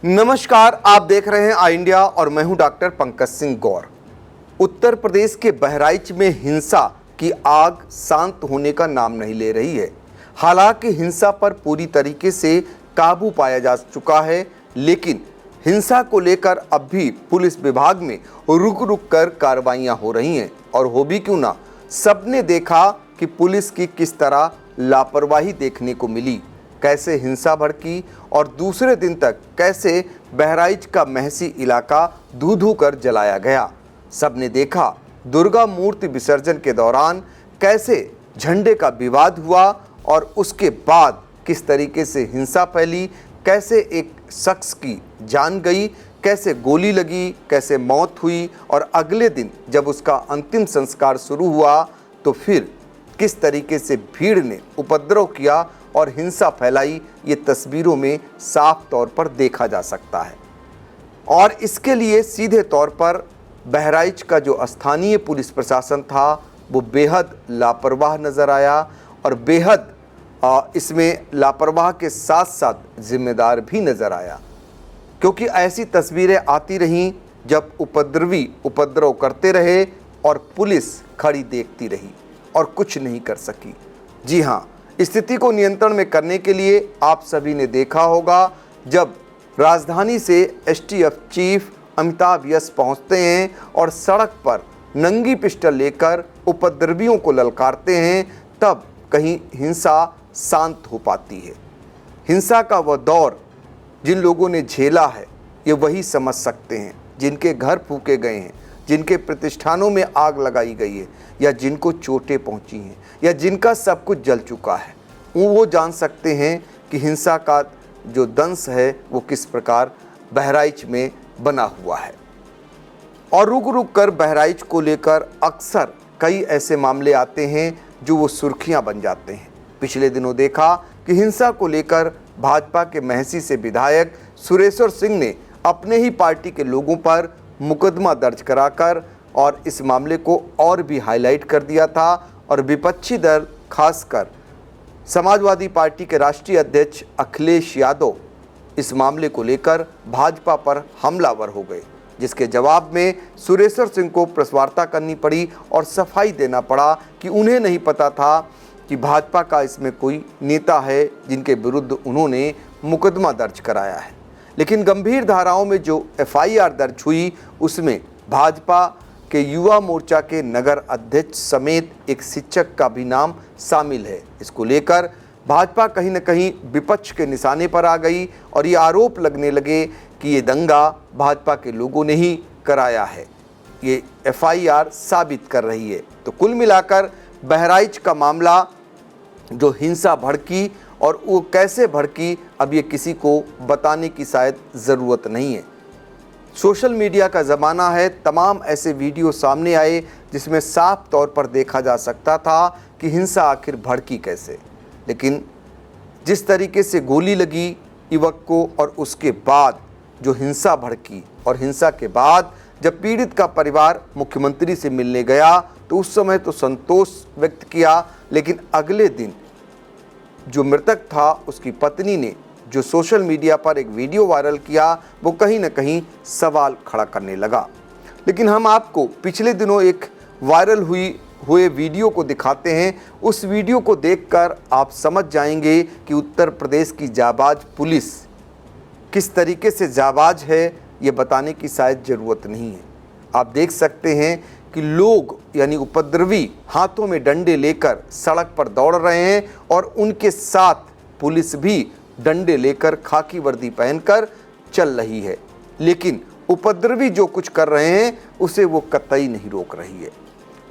नमस्कार, आप देख रहे हैं आई इंडिया और मैं हूं डॉक्टर पंकज सिंह गौर। उत्तर प्रदेश के बहराइच में हिंसा की आग शांत होने का नाम नहीं ले रही है। हालांकि हिंसा पर पूरी तरीके से काबू पाया जा चुका है, लेकिन हिंसा को लेकर अब भी पुलिस विभाग में रुक रुक कर कार्रवाइयां हो रही हैं। और हो भी क्यों ना, सबने देखा कि पुलिस की किस तरह लापरवाही देखने को मिली, कैसे हिंसा भड़की और दूसरे दिन तक कैसे बहराइच का महसी इलाका धू धू कर जलाया गया। सबने देखा दुर्गा मूर्ति विसर्जन के दौरान कैसे झंडे का विवाद हुआ और उसके बाद किस तरीके से हिंसा फैली, कैसे एक शख्स की जान गई, कैसे गोली लगी, कैसे मौत हुई और अगले दिन जब उसका अंतिम संस्कार शुरू हुआ तो फिर किस तरीके से भीड़ ने उपद्रव किया और हिंसा फैलाई, ये तस्वीरों में साफ तौर पर देखा जा सकता है। और इसके लिए सीधे तौर पर बहराइच का जो स्थानीय पुलिस प्रशासन था वो बेहद लापरवाह नज़र आया और बेहद इसमें लापरवाह के साथ साथ जिम्मेदार भी नज़र आया, क्योंकि ऐसी तस्वीरें आती रहीं जब उपद्रवी उपद्रव करते रहे और पुलिस खड़ी देखती रही और कुछ नहीं कर सकी। जी हाँ, स्थिति को नियंत्रण में करने के लिए आप सभी ने देखा होगा जब राजधानी से एसटीएफ चीफ अमिताभ यस पहुंचते हैं और सड़क पर नंगी पिस्टल लेकर उपद्रवियों को ललकारते हैं, तब कहीं हिंसा शांत हो पाती है। हिंसा का वह दौर जिन लोगों ने झेला है ये वही समझ सकते हैं, जिनके घर फूके गए हैं, जिनके प्रतिष्ठानों में आग लगाई गई है या जिनको चोटें पहुंची हैं या जिनका सब कुछ जल चुका है, वो जान सकते हैं कि हिंसा का जो दंश है वो किस प्रकार बहराइच में बना हुआ है। और रुक रुक कर बहराइच को लेकर अक्सर कई ऐसे मामले आते हैं जो वो सुर्खियां बन जाते हैं। पिछले दिनों देखा कि हिंसा को लेकर भाजपा के महसी से विधायक सुरेश्वर सिंह ने अपने ही पार्टी के लोगों पर मुकदमा दर्ज कराकर और इस मामले को और भी हाईलाइट कर दिया था और विपक्षी दल खासकर समाजवादी पार्टी के राष्ट्रीय अध्यक्ष अखिलेश यादव इस मामले को लेकर भाजपा पर हमलावर हो गए, जिसके जवाब में सुरेश्वर सिंह को प्रेस वार्ता करनी पड़ी और सफाई देना पड़ा कि उन्हें नहीं पता था कि भाजपा का इसमें कोई नेता है जिनके विरुद्ध उन्होंने मुकदमा दर्ज कराया है। लेकिन गंभीर धाराओं में जो एफआईआर दर्ज हुई उसमें भाजपा के युवा मोर्चा के नगर अध्यक्ष समेत एक शिक्षक का भी नाम शामिल है। इसको लेकर भाजपा कहीं न कहीं विपक्ष के निशाने पर आ गई और ये आरोप लगने लगे कि ये दंगा भाजपा के लोगों ने ही कराया है। ये एफआईआर साबित कर रही है। तो कुल मिलाकर बहराइच का मामला जो हिंसा भड़की और वो कैसे भड़की, अब ये किसी को बताने की शायद ज़रूरत नहीं है। सोशल मीडिया का ज़माना है, तमाम ऐसे वीडियो सामने आए जिसमें साफ तौर पर देखा जा सकता था कि हिंसा आखिर भड़की कैसे। लेकिन जिस तरीके से गोली लगी युवक को और उसके बाद जो हिंसा भड़की और हिंसा के बाद जब पीड़ित का परिवार मुख्यमंत्री से मिलने गया तो उस समय तो संतोष व्यक्त किया, लेकिन अगले दिन जो मृतक था उसकी पत्नी ने जो सोशल मीडिया पर एक वीडियो वायरल किया वो कहीं न कहीं सवाल खड़ा करने लगा। लेकिन हम आपको पिछले दिनों एक वायरल हुए वीडियो को दिखाते हैं। उस वीडियो को देखकर आप समझ जाएंगे कि उत्तर प्रदेश की जाबाज पुलिस किस तरीके से जाबाज है, ये बताने की शायद ज़रूरत नहीं है। आप देख सकते हैं कि लोग यानी उपद्रवी हाथों में डंडे लेकर सड़क पर दौड़ रहे हैं और उनके साथ पुलिस भी डंडे लेकर खाकी वर्दी पहनकर चल रही है, लेकिन उपद्रवी जो कुछ कर रहे हैं उसे वो कतई नहीं रोक रही है।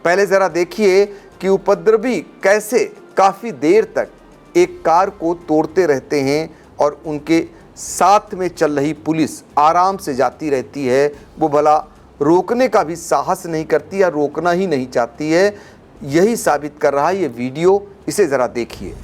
पहले ज़रा देखिए कि उपद्रवी कैसे काफ़ी देर तक एक कार को तोड़ते रहते हैं और उनके साथ में चल रही पुलिस आराम से जाती रहती है। वो भला रोकने का भी साहस नहीं करती या रोकना ही नहीं चाहती है। यही साबित कर रहा है ये वीडियो। इसे ज़रा देखिए।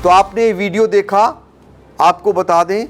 तो आपने ये वीडियो देखा। आपको बता दें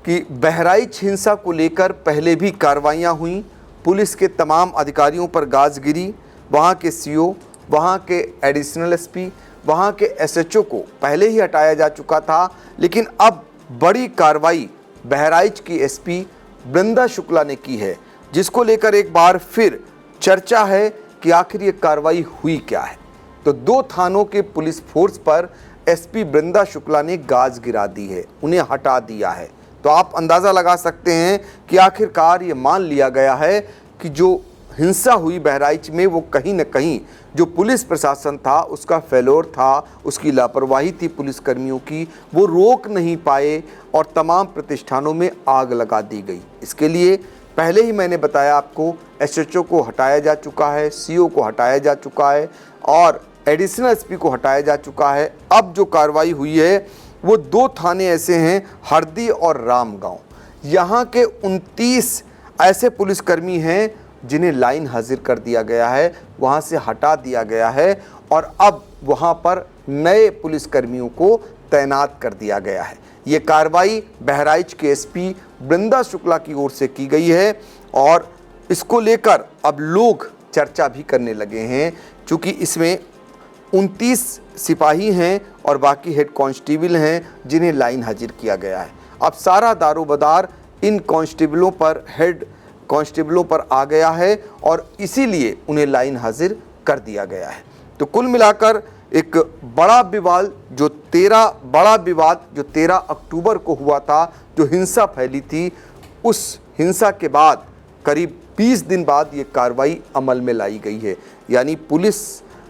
कि बहराइच हिंसा को लेकर पहले भी कार्रवाइयाँ हुई, पुलिस के तमाम अधिकारियों पर गाज गिरी। वहाँ के सीओ, वहाँ के एडिशनल एसपी, वहाँ के एसएचओ को पहले ही हटाया जा चुका था, लेकिन अब बड़ी कार्रवाई बहराइच की एसपी वृंदा शुक्ला ने की है, जिसको लेकर एक बार फिर चर्चा है कि आखिर ये कार्रवाई हुई क्या है। तो 2 थानों के पुलिस फोर्स पर एसपी वृंदा शुक्ला ने गाज गिरा दी है, उन्हें हटा दिया है। तो आप अंदाज़ा लगा सकते हैं कि आखिरकार ये मान लिया गया है कि जो हिंसा हुई बहराइच में वो कहीं न कहीं जो पुलिस प्रशासन था उसका फेलोर था, उसकी लापरवाही थी पुलिसकर्मियों की, वो रोक नहीं पाए और तमाम प्रतिष्ठानों में आग लगा दी गई। इसके लिए पहले ही मैंने बताया आपको, एसएचओ को हटाया जा चुका है, सीओ को हटाया जा चुका है और एडिशनल एसपी को हटाया जा चुका है। अब जो कार्रवाई हुई है वो 2 थाने ऐसे हैं, हरदी और रामगांव। यहाँ के 29 ऐसे पुलिसकर्मी हैं जिन्हें लाइन हाजिर कर दिया गया है, वहाँ से हटा दिया गया है और अब वहाँ पर नए पुलिसकर्मियों को तैनात कर दिया गया है। ये कार्रवाई बहराइच के एसपी वृंदा शुक्ला की ओर से की गई है और इसको लेकर अब लोग चर्चा भी करने लगे हैं, क्योंकि इसमें 29 सिपाही हैं और बाकी हेड कांस्टेबल हैं जिन्हें लाइन हाजिर किया गया है। अब सारा दारोमदार इन कांस्टेबलों पर, हेड कांस्टेबलों पर आ गया है और इसीलिए उन्हें लाइन हाजिर कर दिया गया है। तो कुल मिलाकर एक बड़ा विवाद जो 13 अक्टूबर को हुआ था, जो हिंसा फैली थी, उस हिंसा के बाद करीब 20 दिन बाद ये कार्रवाई अमल में लाई गई है। यानी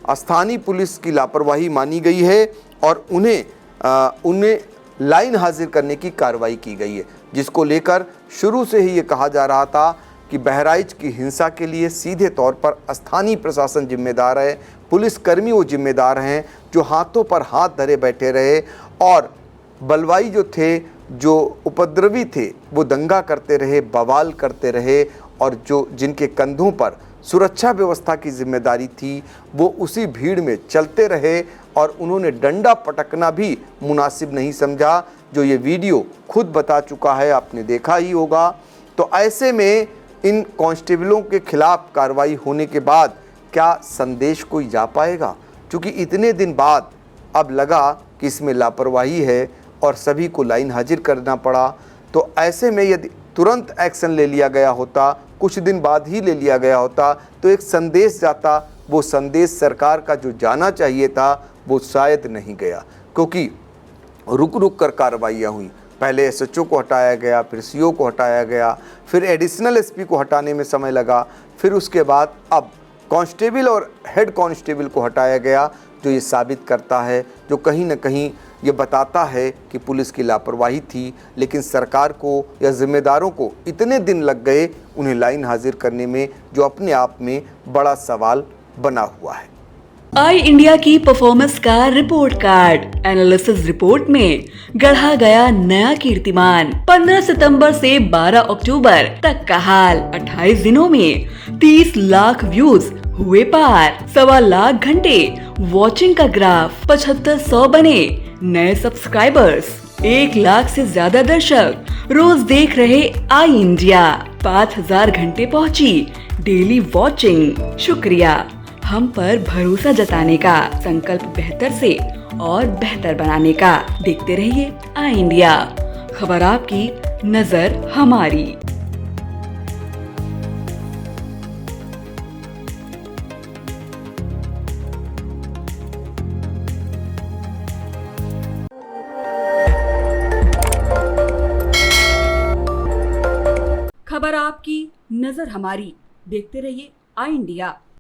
स्थानीय पुलिस की लापरवाही मानी गई है और उन्हें लाइन हाजिर करने की कार्रवाई की गई है, जिसको लेकर शुरू से ही ये कहा जा रहा था कि बहराइच की हिंसा के लिए सीधे तौर पर स्थानीय प्रशासन जिम्मेदार है, पुलिसकर्मी वो जिम्मेदार हैं जो हाथों पर हाथ धरे बैठे रहे और बलवाई जो थे, जो उपद्रवी थे, वो दंगा करते रहे, बवाल करते रहे और जिनके कंधों पर सुरक्षा व्यवस्था की जिम्मेदारी थी वो उसी भीड़ में चलते रहे और उन्होंने डंडा पटकना भी मुनासिब नहीं समझा, जो ये वीडियो खुद बता चुका है, आपने देखा ही होगा। तो ऐसे में इन कांस्टेबलों के खिलाफ कार्रवाई होने के बाद क्या संदेश कोई जा पाएगा? क्योंकि इतने दिन बाद अब लगा कि इसमें लापरवाही है और सभी को लाइन हाजिर करना पड़ा। तो ऐसे में यदि तुरंत एक्शन ले लिया गया होता, कुछ दिन बाद ही ले लिया गया होता, तो एक संदेश जाता। वो संदेश सरकार का जो जाना चाहिए था वो शायद नहीं गया, क्योंकि रुक कर कार्रवाइयाँ हुई। पहले एसएचओ को हटाया गया, फिर सीओ को हटाया गया, फिर एडिशनल एसपी को हटाने में समय लगा, फिर उसके बाद अब कांस्टेबल और हेड कांस्टेबल को हटाया गया, जो ये साबित करता है, जो कहीं न कहीं ये बताता है कि पुलिस की लापरवाही थी, लेकिन सरकार को या जिम्मेदारों को इतने दिन लग गए उन्हें लाइन हाजिर करने में, जो अपने आप में बड़ा सवाल बना हुआ है। आई इंडिया की परफॉर्मेंस का रिपोर्ट कार्ड एनालिसिस रिपोर्ट में गढ़ा गया नया कीर्तिमान। 15 सितंबर से 12 अक्टूबर तक का हाल, 28 दिनों में 30 लाख व्यूज हुए पार, 1.25 लाख घंटे वॉचिंग का ग्राफ, 7500 बने नए सब्सक्राइबर्स, 1 लाख से ज्यादा दर्शक रोज देख रहे आई इंडिया, 5000 घंटे पहुंची डेली वॉचिंग। शुक्रिया हम पर भरोसा जताने का, संकल्प बेहतर से और बेहतर बनाने का। देखते रहिए आई इंडिया, खबर आपकी, नजर हमारी। खबर आपकी, नजर हमारी। देखते रहिए आई इंडिया।